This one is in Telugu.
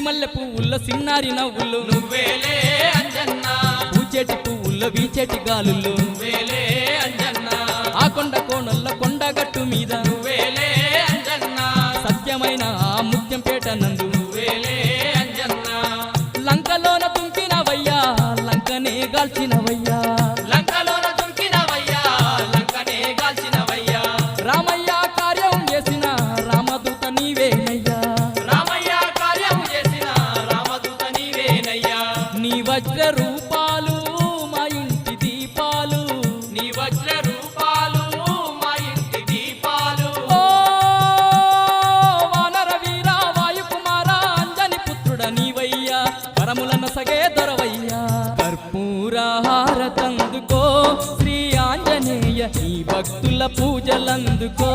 సిరిమల్లె పువ్వుల్లో సిన్నారి నవ్వులు నువ్వేలే అంజన్న పూచేటి పువ్వుల్లో వీచేటి గాలుల్లో నువ్వేలే అంజన్న ఆ కొండ కోణల్లో కొండగట్టు మీద నువ్వేలే అంజన్న సత్యమైన ఆ ముత్యంపేట నందు నువ్వేలే అంజన్న లంకలోన తుంకినవయ్యా లంకనే గాల్చినవయ్యా లంకలోన దుంకినవయ్యా లంకనే గాల్చినవయ్యా రామయ్య కార్యం చేసిన రామదూత నీవేనయ్యా రామయ్య కార్యం చేసిన రామదూత నీవేనయ్యా నీ వజ్ర రూపాలు మా ఇంటి దీపాలు నీ వజ్ర రూపాలు మా ఇంటి దీపాలు ఓ వానర వీర వాయుకుమార అంజని పుత్రుడ నీవయ్యా వరములను సగే దొరవయ్యా కర్పూరహారతందుకో శ్రీ ఆంజనేయ నీ భక్తుల పూజలందుకో